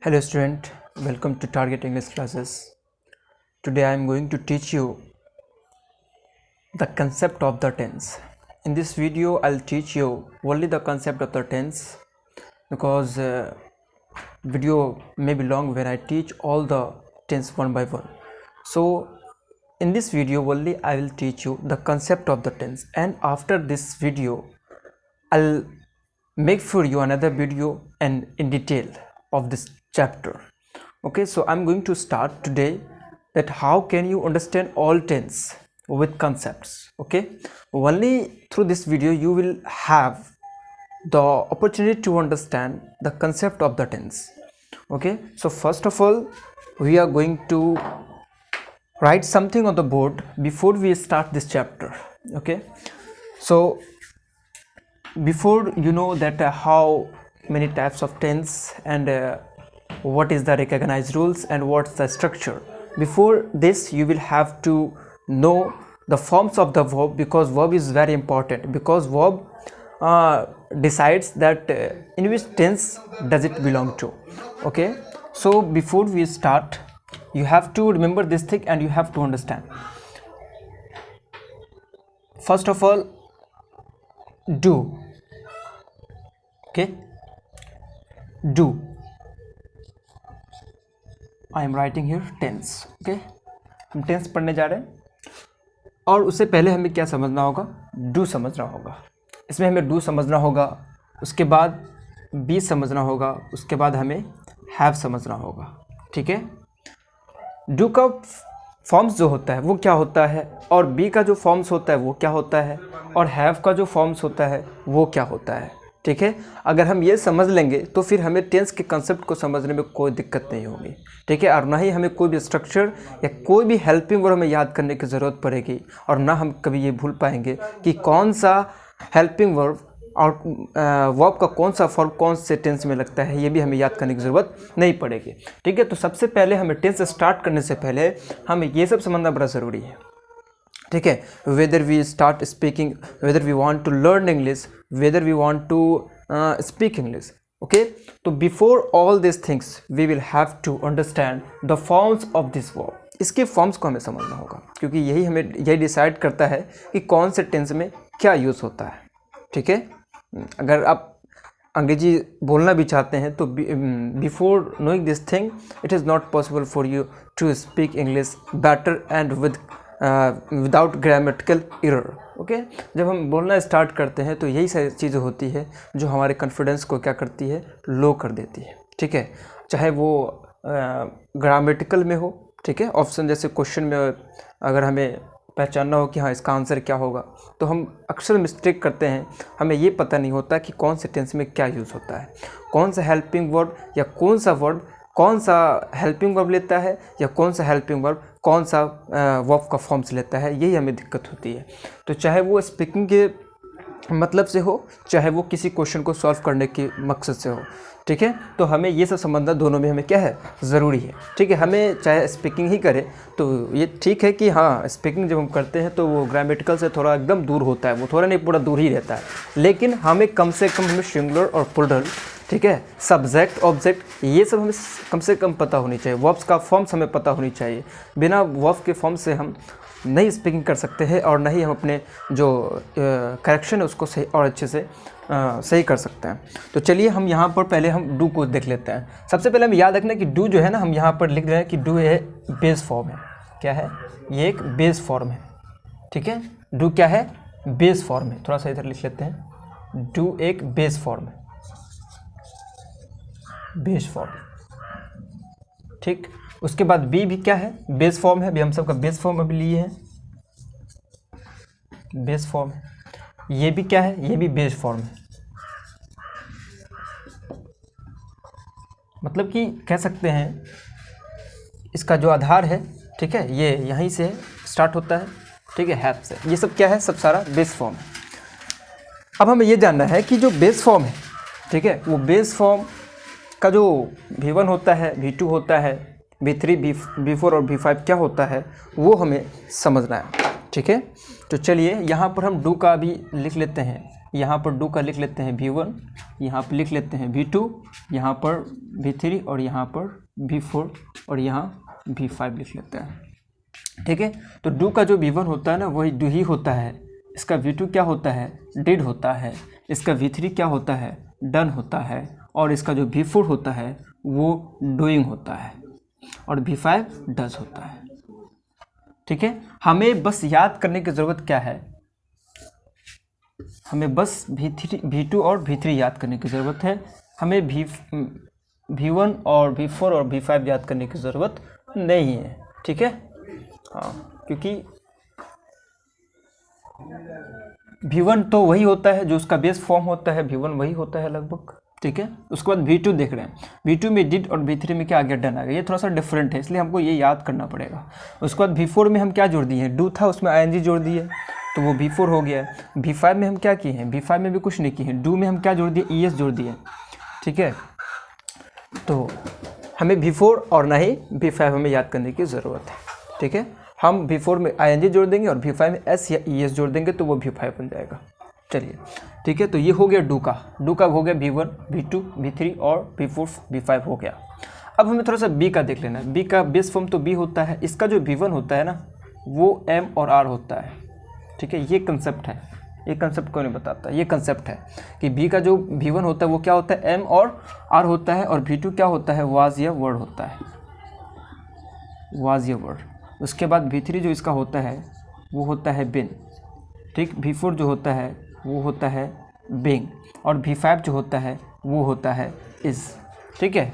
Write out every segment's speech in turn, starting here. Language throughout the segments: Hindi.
Hello student, welcome to Target English classes. Today I am going to teach you the concept of the tense. In this video I'll teach you only the concept of the tense because video may be long when I teach all the tense one by one. So in this video only I will teach you the concept of the tense, and after this video I'll make for you another video and in detail of this chapter. Okay, so I'm going to start today that how can you understand all tense with concepts. Okay, only through this video you will have the opportunity to understand the concept of the tense. Okay, so first of all we are going to write something on the board before we start this chapter. Okay, so before you know that how many types of tense and what is the recognized rules and what's the structure, before this you will have to know the forms of the verb, because verb is very important, because verb decides that in which tense does it belong to. Okay, so before we start you have to remember this thing and you have to understand. First of all, do. Okay, do. I am writing here tense. Okay, हम टेंस पढ़ने जा रहे हैं और उससे पहले हमें क्या समझना होगा, डू समझना होगा. इसमें हमें डू समझना होगा, उसके बाद बी समझना होगा, उसके बाद हमें हैव समझना होगा. ठीक है, डू का फॉर्म्स जो होता है वो क्या होता है, और बी का जो फॉर्म्स होता है वो क्या होता है, और हैव का जो फॉर्म्स होता है वो क्या होता है. ठीक है, अगर हम ये समझ लेंगे तो फिर हमें टेंस के कंसेप्ट को समझने में कोई दिक्कत नहीं होगी. ठीक है, और ना ही हमें कोई भी स्ट्रक्चर या कोई भी हेल्पिंग वर्ब हमें याद करने की ज़रूरत पड़ेगी, और ना हम कभी ये भूल पाएंगे कि कौन सा हेल्पिंग वर्ब और वर्ब का कौन सा फॉर्म कौन से टेंस में लगता है, ये भी हमें याद करने की ज़रूरत नहीं पड़ेगी. ठीक है, तो सबसे पहले हमें टेंस स्टार्ट करने से पहले हमें ये सब समझना बड़ा ज़रूरी है. ठीक है, whether we start speaking, whether we want to learn English, whether we want to speak English. Okay, तो before all this things we will have to understand the forms of this verb. इसके फॉर्म्स को हमें समझना होगा, क्योंकि यही डिसाइड करता है कि कौन से टेंस में क्या यूज़ होता है. ठीक है, अगर आप अंग्रेजी बोलना भी चाहते हैं तो before knowing this thing it is not possible for you to speak English better and without grammatical error. Okay, जब हम बोलना स्टार्ट करते हैं तो यही सारी चीज़ें होती है जो हमारे कॉन्फिडेंस को क्या करती है, लो कर देती है. ठीक है, चाहे वो ग्रामेटिकल में हो. ठीक है, ऑप्शन जैसे क्वेश्चन में अगर हमें पहचानना हो कि हाँ इसका आंसर क्या होगा, तो हम अक्सर मिस्टेक करते हैं, हमें ये पता नहीं होता कि कौन से टेंस में क्या यूज़ होता है, कौन सा हेल्पिंग वर्ब या कौन सा वर्ब कौन सा हेल्पिंग वर्ब लेता है, या कौन सा हेल्पिंग वर्ब कौन सा वर्ब का फॉर्म्स लेता है, यही हमें दिक्कत होती है. तो चाहे वो स्पीकिंग के मतलब से हो, चाहे वो किसी क्वेश्चन को सॉल्व करने के मकसद से हो. ठीक है, तो हमें ये सब समझना दोनों में हमें क्या है, ज़रूरी है. ठीक है, हमें चाहे स्पीकिंग ही करें तो ये ठीक है कि हाँ स्पीकिंग जब हम करते हैं तो वो ग्रामेटिकल से थोड़ा एकदम दूर होता है, वो थोड़ा नहीं पूरा दूर ही रहता है, लेकिन हमें कम से कम हमें सिंगुलर और प्लूरल, ठीक है, सब्जेक्ट ऑब्जेक्ट, ये सब हमें कम से कम पता होनी चाहिए. वर्ब्स का फॉर्म्स हमें पता होनी चाहिए. बिना वर्ब के फॉर्म से हम नहीं स्पीकिंग कर सकते हैं और नहीं हम अपने जो करेक्शन है उसको सही और अच्छे से सही कर सकते हैं. तो चलिए हम यहाँ पर पहले हम डू को देख लेते हैं. सबसे पहले हमें याद रखना कि डू जो है ना, हम यहाँ पर लिख रहे हैं कि डू है बेस फॉर्म है. क्या है, ये एक बेस फॉर्म है. ठीक है, डू क्या है, बेस फॉर्म है. थोड़ा सा इधर लिख लेते हैं, डू एक बेस फॉर्म है, बेस फॉर्म. ठीक, उसके बाद बी भी क्या है, बेस फॉर्म है. अभी हम सबका बेस फॉर्म अभी लिए हैं, बेस फॉर्म है. ये भी क्या है, ये भी बेस फॉर्म है. मतलब कि कह सकते हैं इसका जो आधार है, ठीक है, ये यहीं से स्टार्ट होता है. ठीक है, हैव से. ये सब क्या है, सब सारा बेस फॉर्म है. अब हमें ये जानना है कि जो बेस फॉर्म है, ठीक है, वो बेस फॉर्म का जो V1 होता है, V2 होता है, V3, V4 और V5 क्या होता है, वो हमें समझना है. ठीक है, तो चलिए यहाँ पर हम डू का भी लिख लेते हैं. यहाँ पर डू का लिख लेते हैं V1, यहाँ पर लिख लेते हैं V2, यहाँ पर V3 और यहाँ पर V4 और यहाँ V5 लिख लेते हैं। ठीक है, तो डू का जो V1 होता है ना वही डू ही होता है, इसका V2 क्या होता है, डिड होता है, इसका V3 क्या होता है, डन होता है, और इसका जो V4 होता है वो डूइंग होता है, और V5 डज होता है। ठीक है, हमें बस याद करने की ज़रूरत क्या है, हमें बस V3 V2 और V3 याद करने की ज़रूरत है, हमें V1 और V4 और V5 याद करने की ज़रूरत नहीं है। ठीक है, हाँ, क्योंकि V1 तो वही होता है जो उसका बेस फॉर्म होता है, V1 वही होता है लगभग। ठीक है, उसके बाद V2 देख रहे हैं, V2 में डिड और V3 में क्या आ गया, डन आ गया। ये थोड़ा सा डिफरेंट है, इसलिए हमको ये याद करना पड़ेगा। उसके बाद V4 में हम क्या जोड़ दिए हैं, डू था उसमें ing जोड़ दिए तो वो V4 हो गया। V5 में हम क्या किए हैं, V5 में भी कुछ नहीं किए हैं, डू में हम क्या जोड़ दिए, es जोड़ दिए। ठीक है, तो हमें V4 और ना ही V5 हमें याद करने की ज़रूरत है। ठीक है, हम V4 में ing जोड़ देंगे और V5 में s या es जोड़ देंगे तो वो V5 बन जाएगा। चलिए, ठीक है, तो ये हो गया डू का हो गया V1, V2, V3 और V4, V5 हो गया। अब हमें थोड़ा सा बी का देख लेना है। बी का बेस फॉर्म तो बी होता है, इसका जो V1 होता है ना वो M और R होता है। ठीक है, ये कंसेप्ट है, ये कंसेप्ट कौन नहीं बताता, ये कंसेप्ट है कि बी का जो V1 होता है वो क्या होता है, M और R होता है, और V2 क्या होता है, वाज या वर्ड होता है, वाज या वर्ड। उसके बाद V3 जो इसका होता है वो होता है बिन। ठीक, V4 जो होता है वो होता है बिंग, और V5 जो होता है वो होता है इज़। ठीक है,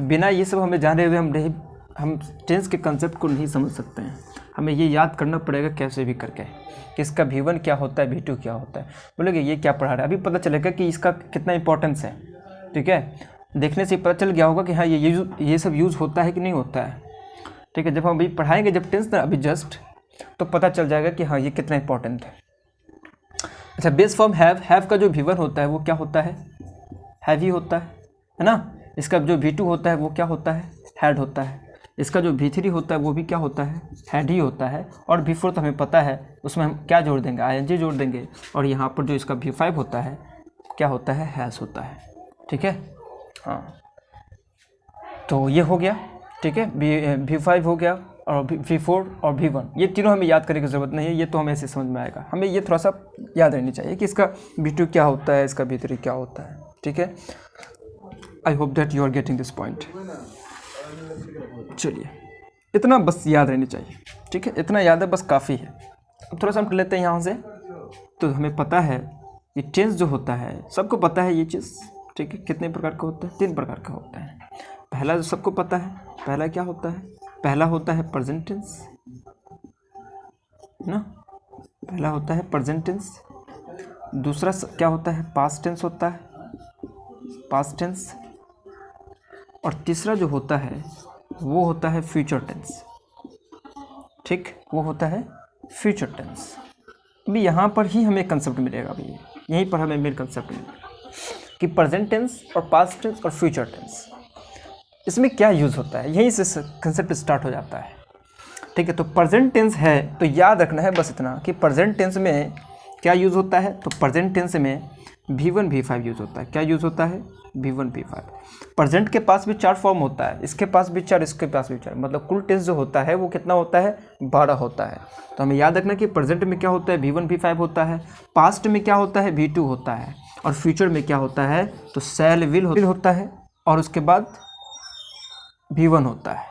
बिना ये सब हमें जाने हुए हम टेंस के कंसेप्ट को नहीं समझ सकते हैं। हमें ये याद करना पड़ेगा कैसे भी करके कि इसका V1 क्या होता है, V2 क्या होता है। बोलोगे ये क्या पढ़ा रहा है, अभी पता चलेगा कि इसका कितना इंपॉर्टेंस है। ठीक है, देखने से पता चल गया होगा कि हाँ ये सब यूज़ होता है कि नहीं होता है। ठीक है, जब हम अभी पढ़ाएंगे जब टेंस ना अभी जस्ट, तो पता चल जाएगा कि हाँ ये कितना इंपॉर्टेंट है। अच्छा, बेस फॉर्म हैव का जो V1 होता है वो क्या होता है, हैवी होता है ना। इसका जो V2 होता है वो क्या होता है, हैड होता है। इसका जो V3 होता है वो भी क्या होता है, हैड ही होता है। और V4 तो हमें पता है, उसमें हम क्या जोड़ देंगे, ing जोड़ देंगे। और यहाँ पर जो इसका V5 होता है क्या होता है, हैज़ होता है। ठीक है, हाँ, तो ये हो गया। ठीक है, V5 हो गया, और V4 और V1 ये तीनों हमें याद करने की ज़रूरत नहीं है, ये तो हमें ऐसे समझ में आएगा। हमें ये थोड़ा सा याद रहनी चाहिए कि इसका V2 क्या होता है, इसका V3 क्या होता है। ठीक है, I hope that you are getting this point. चलिए, इतना बस याद रहनी चाहिए। ठीक है, इतना याद है बस काफ़ी है। अब थोड़ा सा हम कर लेते हैं यहाँ से। तो हमें पता है कि टेंस जो होता है, सबको पता है ये चीज़। ठीक है, कितने प्रकार के होते हैं, 3 प्रकार के होते हैं। पहला जो सबको पता है, पहला क्या होता है, पहला होता है प्रेजेंट टेंस ना, पहला होता है प्रेजेंट टेंस। दूसरा क्या होता है, पास्ट टेंस होता है, पास्ट टेंस। और तीसरा जो होता है वो होता है फ्यूचर टेंस। ठीक, वो होता है फ्यूचर टेंस। अभी यहाँ पर ही हमें कंसेप्ट मिलेगा, अभी यहीं पर हमें मेन कंसेप्ट मिलेगा कि प्रेजेंट टेंस और पास्ट टेंस और फ्यूचर टेंस इसमें क्या यूज़ होता है, यहीं से कंसेप्ट स्टार्ट हो जाता है। ठीक है, तो प्रेजेंट टेंस है तो याद रखना है बस इतना कि प्रेजेंट टेंस में क्या यूज़ होता है। तो प्रेजेंट टेंस में V1 V5 यूज़ होता है। क्या यूज़ होता है, V1 V5। प्रेजेंट के पास भी 4 फॉर्म होता है, इसके पास भी 4, इसके पास भी 4, मतलब कुल टेंस जो होता है वो कितना होता है, 12 होता है। तो हमें याद रखना कि प्रेजेंट में क्या होता है, V1 V5 होता है, पास्ट में क्या होता है, V2 होता है, और फ्यूचर में क्या होता है, तो शैल विल होता है, और उसके बाद V1 होता है।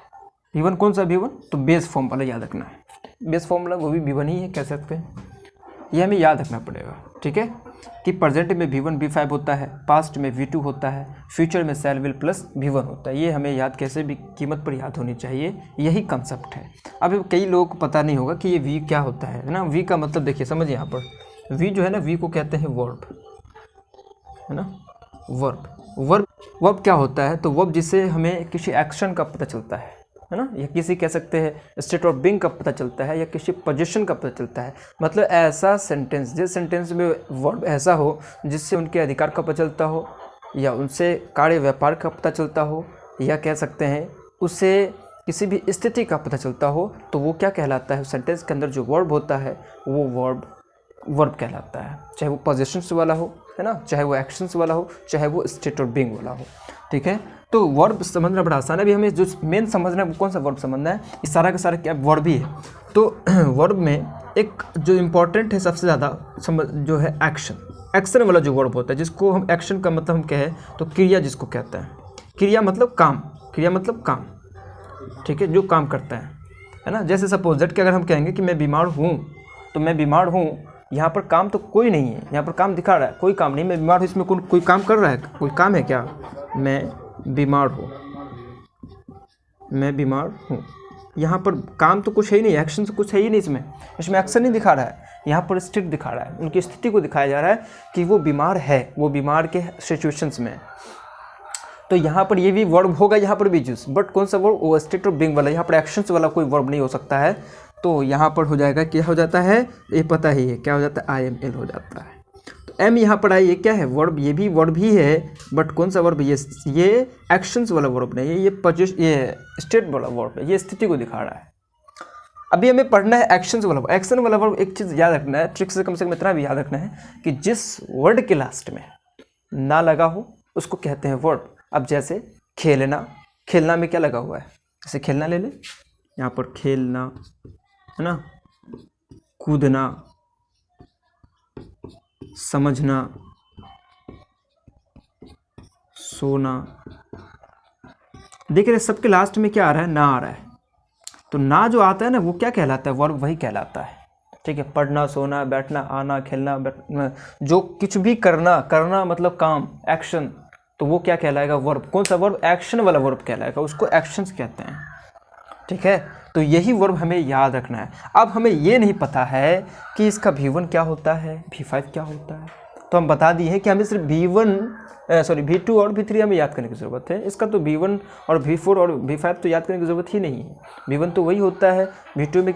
V1 कौन सा V1, तो बेस फॉर्म वाला याद रखना है। बेस फॉर्म वाला वो भी V1 ही है, कह सकते हैं। ये हमें याद रखना पड़ेगा। ठीक है, कि प्रेजेंट में V1 V5 होता है, पास्ट में V2 होता है, फ्यूचर में शैल विल प्लस V1 होता है। ये हमें याद कैसे भी कीमत पर याद होनी चाहिए, यही कंसेप्ट है। अब कई लोगों को पता नहीं होगा कि ये V क्या होता है ना। V का मतलब देखिए, समझिए यहाँ पर V जो है ना, V को कहते हैं वर्ब, है ना, वर्ब। वर्ब क्या होता है, तो वर्ब जिससे हमें किसी एक्शन का पता चलता है ना, या किसी कह सकते हैं स्टेट ऑफ बीइंग का पता चलता है, या किसी पोजीशन का पता चलता है। मतलब ऐसा सेंटेंस, जिस सेंटेंस में वर्ब ऐसा हो जिससे उनके अधिकार का पता चलता हो, या उनसे कार्य व्यापार का पता चलता हो, या कह सकते हैं उससे किसी भी स्थिति का पता चलता हो, तो वो क्या कहलाता है, सेंटेंस के अंदर जो वर्ब होता है वो वर्ब वर्ब कहलाता है, चाहे वो पोजीशंस वाला हो, है ना, चाहे वो एक्शंस वाला हो, चाहे वो स्टेट और बीइंग वाला हो। ठीक है, तो वर्ब समझना बड़ा आसान है। अभी हमें जो मेन समझना है वो कौन सा वर्ब समझना है, इस सारा का सारा क्या वर्ब ही है। तो वर्ब में एक जो इम्पोर्टेंट है सबसे ज़्यादा समझ जो है एक्शन, एक्शन वाला जो वर्ब होता है, जिसको हम एक्शन का मतलब हम कहें तो क्रिया जिसको कहते हैं। क्रिया मतलब काम, क्रिया मतलब काम, ठीक है, जो काम करता है ना। जैसे सपोज दैट कि अगर हम कहेंगे कि मैं बीमार हूँ, तो मैं बीमार हूँ, यहाँ पर काम तो कोई नहीं है, यहाँ पर काम दिखा रहा है, कोई काम नहीं, मैं बीमार हूँ, इसमें कोई काम कर रहा है, कोई काम है क्या, मैं बीमार हूँ, मैं बीमार हूँ, यहाँ पर काम तो कुछ है ही नहीं, एक्शन तो कुछ है ही नहीं, इसमें एक्शन नहीं दिखा रहा है, यहाँ पर स्टेट दिखा रहा है, उनकी स्थिति को दिखाया जा रहा है कि वो बीमार है, वो बीमार के सिचुएशंस में। तो यहाँ पर ये भी वर्ब होगा, यहाँ पर भी यूज, बट कौन सा वर्ब, वो स्टेट और बीइंग वाला, यहाँ पर एक्शंस वाला कोई वर्ब नहीं हो सकता है। तो यहाँ पर हो जाएगा, क्या हो जाता है, ये पता ही है क्या हो जाता है, IML हो जाता है। तो एम यहाँ पर आई, ये क्या है, वर्ब, ये भी वर्ब ही है, बट कौन सा वर्ब, ये एक्शंस वाला वर्ब नहीं है, ये स्टेट वाला वर्ब है, ये स्थिति को दिखा रहा है। अभी हमें पढ़ना है एक्शंस वाला वर्ब। एक्शन वाला वर्ब एक चीज़ याद रखना है, ट्रिक से कम इतना भी याद रखना है कि जिस वर्ड के लास्ट में ना लगा हो उसको कहते हैं वर्ब। अब जैसे खेलना, खेलना में क्या लगा हुआ है, जैसे खेलना ले ले, यहाँ पर खेलना है ना, कूदना, समझना, सोना, देख रहे सबके लास्ट में क्या आ रहा है, ना आ रहा है। तो ना जो आता है ना वो क्या कहलाता है, वर्ब वही कहलाता है। ठीक है, पढ़ना, सोना, बैठना, आना, खेलना, जो कुछ भी करना, करना मतलब काम, एक्शन, तो वो क्या कहलाएगा, वर्ब। कौन सा वर्ब, एक्शन वाला वर्ब कहलाएगा, उसको एक्शंस कहते हैं। ठीक है, तो यही वर्ब हमें याद रखना है। अब हमें ये नहीं पता है कि इसका V1 क्या होता है, V5 क्या होता है, तो हम बता दिए हैं कि हमें सिर्फ V2 और V3 हमें याद करने की ज़रूरत है। इसका तो V1 और V4 और V5 तो याद करने की ज़रूरत ही नहीं है। V1 तो वही होता है, V2 में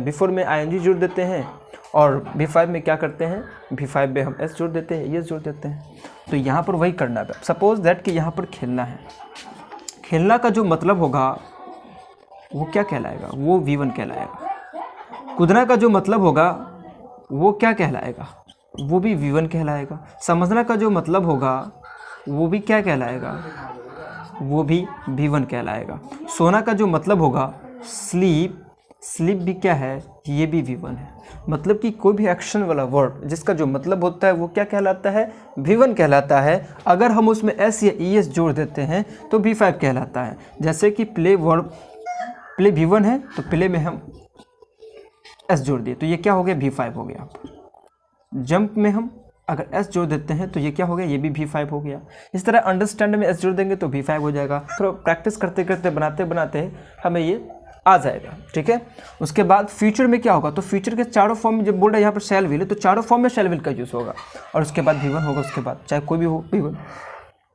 V4 में ING जोड़ देते हैं, और V5 में क्या करते हैं, V5 में हम S जोड़ देते हैं, ES जोड़ देते हैं। तो यहाँ पर वही करना है। सपोज दैट कि यहाँ पर खेलना है, खेलना का जो मतलब होगा वो क्या कहलाएगा, वो V1 कहलाएगा। कूदना का जो मतलब होगा वो क्या कहलाएगा, वो भी V1 कहलाएगा। समझना का जो मतलब होगा वो भी क्या कहलाएगा, वो भी V1 कहलाएगा। सोना का जो मतलब होगा स्लीप, स्लीप भी क्या है, ये भी V1 है। मतलब कि कोई भी एक्शन वाला वर्ड जिसका जो मतलब होता है वो क्या कहलाता है, V1 कहलाता है। अगर हम उसमें S या ES जोड़ देते हैं तो V5 कहलाता है। जैसे कि प्ले वर्ब, प्ले V1 है तो प्ले में हम S जोड़ दिए तो ये क्या हो गया, V5 हो गया। जंप में हम अगर S जोड़ देते हैं तो ये क्या हो गया, ये भी V5 हो गया। इस तरह अंडरस्टैंड में S जोड़ देंगे तो V5 हो जाएगा। थोड़ा प्रैक्टिस करते करते बनाते बनाते हमें ये आ जाएगा। ठीक है, उसके बाद फ्यूचर में क्या होगा, तो फ्यूचर के चारों फॉर्म में जब बोल रहा है यहाँ पर शैल विल है तो चारों फॉर्म में शैल विल का यूज़ होगा, और उसके बाद V1 होगा, उसके बाद चाहे कोई भी हो V1,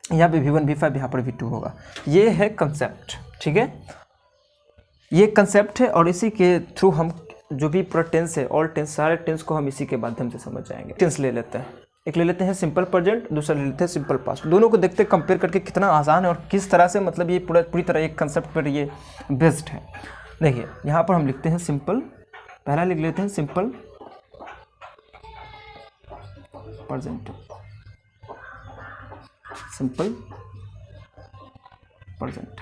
यहाँ पे V1 V5, यहाँ पर V2 होगा। ये है कंसेप्ट। ठीक है, ये कंसेप्ट है, और इसी के थ्रू हम जो भी पूरा टेंस है, ऑल टेंस, सारे टेंस को हम इसी के माध्यम से समझ जाएंगे। टेंस ले लेते हैं, एक ले लेते हैं सिंपल प्रेजेंट, दूसरा ले लेते हैं सिंपल पास्ट। दोनों को देखते हैं कंपेयर करके कितना आसान है और किस तरह से मतलब ये पूरी तरह एक कंसेप्ट पर ये बेस्ड है। देखिए यहाँ पर हम लिखते हैं सिंपल, पहला लिख लेते हैं सिंपल प्रेजेंट, सिंपल प्रेजेंट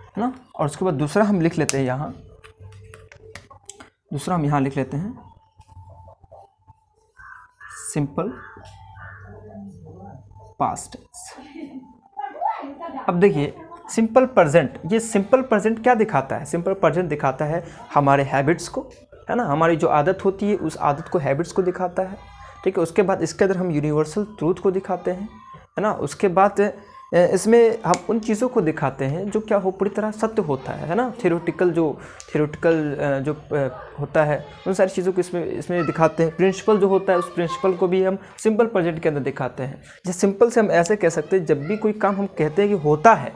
है ना। और उसके बाद दूसरा हम लिख लेते हैं यहाँ, दूसरा हम यहाँ लिख लेते हैं सिंपल पास्ट टेंस। अब देखिए सिंपल प्रेजेंट, ये सिंपल प्रेजेंट क्या दिखाता है, सिंपल प्रेजेंट दिखाता है हमारे हैबिट्स को, है ना, हमारी जो आदत होती है उस आदत को, हैबिट्स को दिखाता है। ठीक है, उसके बाद इसके अंदर हम यूनिवर्सल ट्रूथ को दिखाते हैं, है ना। उसके बाद इसमें हम उन चीज़ों को दिखाते हैं जो क्या हो, पूरी तरह सत्य होता है ना। थ्योरेटिकल जो होता है उन सारी चीज़ों को इसमें दिखाते हैं। प्रिंसिपल जो होता है उस प्रिंसिपल को भी हम सिंपल प्रेजेंट के अंदर दिखाते हैं। जैसे सिंपल से हम ऐसे कह सकते हैं, जब भी कोई काम हम कहते हैं कि होता है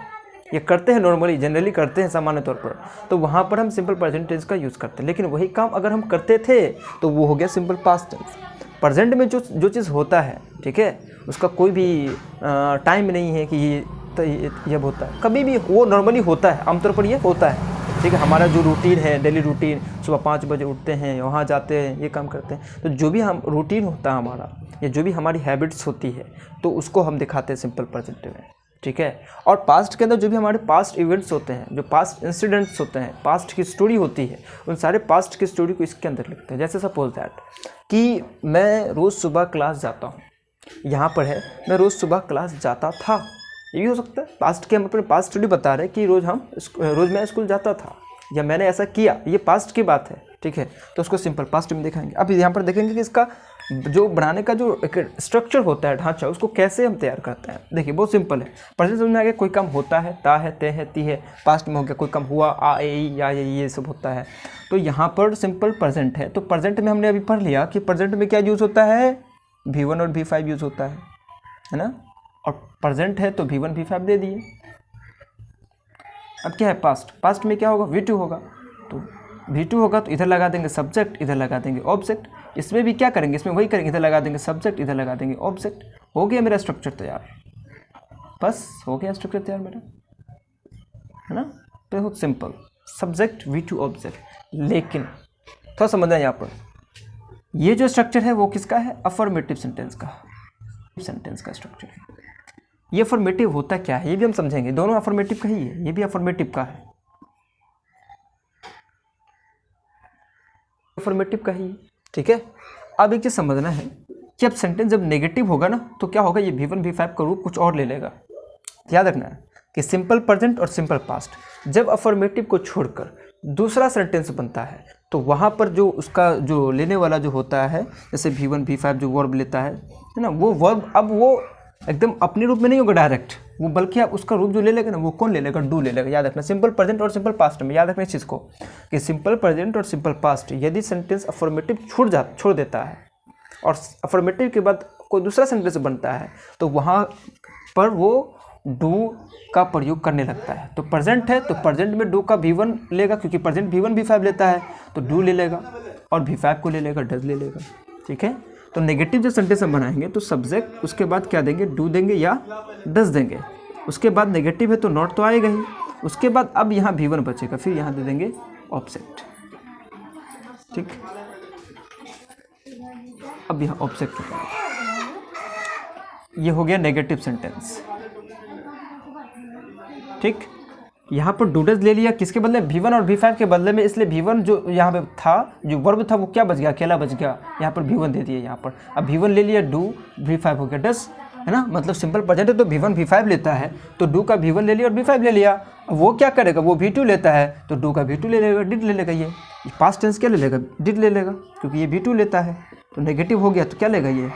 या करते हैं, नॉर्मली जनरली करते हैं सामान्य तौर पर, तो वहाँ पर हम सिंपल प्रेजेंट टेंस का यूज़ करते हैं। लेकिन वही काम अगर हम करते थे तो वो हो गया सिंपल पास्ट टेंस। प्रेजेंट में जो चीज़ होता है, ठीक है, उसका कोई भी टाइम नहीं है कि ये होता है, कभी भी वो नॉर्मली होता है, आमतौर पर ये होता है। ठीक है। हमारा जो रूटीन है, डेली रूटीन, सुबह 5 बजे उठते हैं, वहाँ जाते हैं, ये काम करते हैं, तो जो भी हम रूटीन होता है हमारा, या जो भी हमारी हैबिट्स होती है, तो उसको हम दिखाते हैं सिंपल प्रेजेंट में, ठीक है। और पास्ट के अंदर जो भी हमारे पास्ट इवेंट्स होते हैं, जो पास्ट इंसिडेंट्स होते हैं, पास्ट की स्टोरी होती है, उन सारे पास्ट की स्टोरी को इसके अंदर लिखते हैं। जैसे सपोज दैट कि मैं रोज़ सुबह क्लास जाता हूँ, यहाँ पर है मैं रोज़ सुबह क्लास जाता था, ये भी हो सकता है। पास्ट के हम अपने पास्ट स्टोरी बता रहे हैं कि रोज़ मैं स्कूल जाता था, या मैंने ऐसा किया, ये पास्ट की बात है, ठीक है। तो उसको सिंपल पास्ट में दिखाएंगे। अब यहाँ पर देखेंगे कि इसका जो बनाने का जो एक स्ट्रक्चर होता है, ढांचा, उसको कैसे हम तैयार करते हैं। देखिए बहुत सिंपल है। प्रेजेंट समझ में आ गया, कोई काम होता है, ता है, ते है, ती है। पास्ट में हो गया कोई काम हुआ, आ, ए, ई, या, ये सब होता है। तो यहाँ पर सिंपल प्रेजेंट है। तो प्रेजेंट में हमने अभी पढ़ लिया कि प्रेजेंट में क्या यूज़ होता है, V1 और V5 यूज़ होता है ना। और प्रेजेंट है तो V1 V5 दे दिए। अब क्या है पास्ट में क्या होगा, V2 होगा। तो V2 होगा तो इधर लगा देंगे सब्जेक्ट, इधर लगा देंगे ऑब्जेक्ट। इसमें भी क्या करेंगे, इसमें वही करेंगे, इधर लगा देंगे सब्जेक्ट, इधर लगा देंगे ऑब्जेक्ट। हो गया मेरा स्ट्रक्चर तैयार, बस हो गया स्ट्रक्चर तैयार मेरा, है ना। तो बहुत सिंपल, सब्जेक्ट V2 ऑब्जेक्ट। लेकिन थोड़ा समझना यहाँ पर, ये जो स्ट्रक्चर है वो किसका है, अफर्मेटिव सेंटेंस का स्ट्रक्चर है। ये अफर्मेटिव होता क्या है ये भी हम समझेंगे। दोनों अफर्मेटिव का ही है, ये भी अफर्मेटिव का है, अफर्मेटिव का ही, ठीक है। अब एक चीज़ समझना है कि अब सेंटेंस जब नेगेटिव होगा ना, तो क्या होगा, ये V1 V5 का रूप कुछ और ले लेगा। याद रखना है कि सिंपल प्रेजेंट और सिंपल पास्ट जब अफर्मेटिव को छोड़कर दूसरा सेंटेंस बनता है, तो वहाँ पर जो उसका जो लेने वाला जो होता है, जैसे V1 V5 जो वर्ब लेता है ना, वो वर्ब अब वो एकदम अपने रूप में नहीं होगा डायरेक्ट वो, बल्कि आप उसका रूप जो ले लेगा ना, वो कौन ले लेगा, डू ले लेगा। याद रखना, सिंपल प्रेजेंट और सिंपल पास्ट में याद रखना इस चीज़ को कि सिंपल प्रेजेंट और सिंपल पास्ट यदि सेंटेंस अफर्मेटिव छोड़ देता है और अफर्मेटिव के बाद कोई दूसरा सेंटेंस बनता है, तो वहाँ पर वो डू का प्रयोग करने लगता है। तो प्रेजेंट है तो प्रेजेंट में डू का V1 लेगा, क्योंकि प्रेजेंट V1 V5 लेता है, तो डू ले लेगा, और V5 को ले लेगा, डज ले लेगा, ठीक है। तो नेगेटिव जो सेंटेंस हम बनाएंगे तो सब्जेक्ट, उसके बाद क्या देंगे, डू देंगे या डज देंगे। उसके बाद नेगेटिव है तो नॉट तो आएगा ही। उसके बाद अब यहाँ V1 बचेगा, फिर यहाँ दे देंगे ऑब्जेक्ट, ठीक। अब यहाँ ऑब्जेक्ट होगा, ये हो गया नेगेटिव सेंटेंस, ठीक। यहाँ पर डूडज ले लिया, किसके बदले, V1 और V5 के बदले में, इसलिए V1 जो यहाँ पे था, जो वर्ब था वो क्या बच गया, अकेला बच गया, यहाँ पर V1 दे दिया यहाँ पर। अब V1 ले लिया, डू, V5 हो गया डज, है ना। मतलब सिंपल प्रेजेंट है तो V1 V5 लेता है, तो डू का V1 ले लिया और V5 ले लिया। वो क्या करेगा, वो V2 लेता है तो डू का V2 ले लेगा, डिड ले लेगा। ये पास्ट टेंस क्या ले लेगा, डिड ले लेगा, क्योंकि ये V2 लेता है। तो नेगेटिव हो गया तो क्या लेगा, ये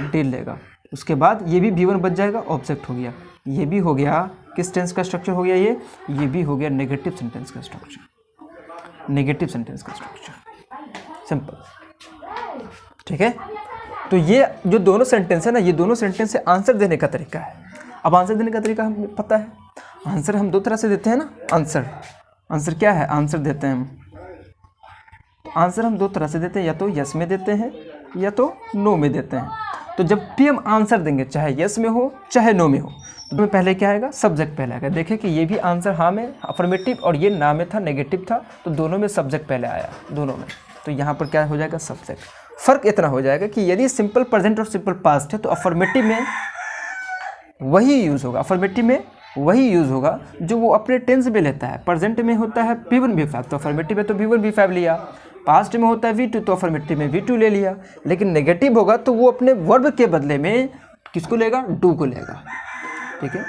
डिड लेगा। उसके बाद ये भी V1 बच जाएगा, ऑब्जेक्ट हो गया। ये भी हो गया किस टेंस का स्ट्रक्चर हो गया, ये भी हो गया नेगेटिव सेंटेंस का स्ट्रक्चर, नेगेटिव सेंटेंस का स्ट्रक्चर, सिंपल, ठीक है। तो ये जो दोनों सेंटेंस है ना, ये दोनों सेंटेंस से आंसर देने का तरीका है। अब आंसर देने का तरीका हमें पता है, आंसर हम दो तरह से देते हैं ना। आंसर क्या है, आंसर देते हैं आंसर हम दो तरह से देते हैं, या तो यस में देते हैं या तो नो में देते हैं। तो जब भी हम आंसर देंगे, चाहे यस में हो चाहे नो में हो, तो पहले क्या आएगा, सब्जेक्ट पहले आएगा। देखें कि ये भी आंसर हाँ में अफर्मेटिव और ये ना में था, नेगेटिव था, तो दोनों में सब्जेक्ट पहले आया, दोनों में। तो यहाँ पर क्या हो जाएगा, सब्जेक्ट। फ़र्क इतना हो जाएगा कि यदि सिंपल प्रेजेंट और सिंपल पास्ट है तो अफर्मेटिव में वही यूज़ होगा, अफर्मेटिव में वही यूज़ होगा जो वो अपने टेंस में लेता है। प्रेजेंट में होता है V1 V5, तो अफर्मेटिव में तो V1 V5 लिया। पास्ट में होता है V2, तो अफर्मेटिव में V2 ले लिया। लेकिन नेगेटिव होगा तो वो अपने वर्ब के बदले में किसको लेगा, डू को लेगा, ठीक है।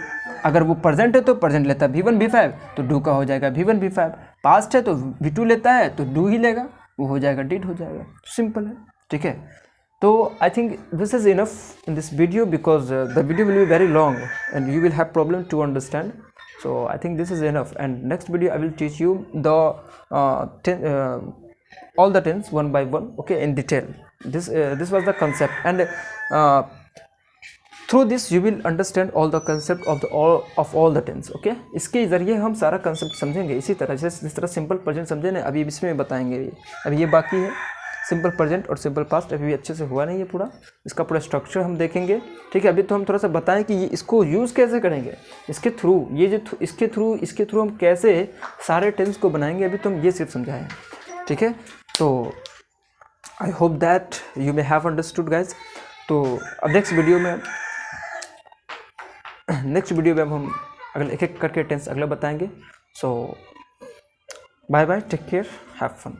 अगर वो प्रेजेंट है तो प्रेजेंट लेता है V1 V5, तो डू का हो जाएगा V1 V5। पास्ट है तो V2 लेता है तो डू ही लेगा, वो हो जाएगा डिड हो जाएगा। सिंपल है, ठीक है। तो I think this is enough in this video because the video will be very long and you will have problem to understand. So I think this is enough, and next video I will teach you the all the tense one by one, okay, in detail. This was the concept, and through this you will understand all the concept of all the tense, okay. इसके ज़रिए हम सारा concept समझेंगे. इसी तरह जिस तरह सिंपल प्रेजेंट समझे ना, अभी इसमें बताएंगे. अभी ये बाकी है. सिंपल प्रेजेंट और सिंपल पास्ट अभी भी अच्छे से हुआ नहीं है पूरा, इसका पूरा स्ट्रक्चर हम देखेंगे। ठीक है, अभी तो हम थोड़ा सा बताएं कि ये इसको यूज़ कैसे करेंगे, इसके थ्रू ये जो इसके थ्रू हम कैसे सारे टेंस को बनाएंगे, अभी तो हम ये सिर्फ समझाएं। ठीक है, तो आई hope that you may have understood guys. तो अब नेक्स्ट वीडियो में हम अगले एक एक करके टेंस अगला बताएंगे। So bye bye, take care, have fun.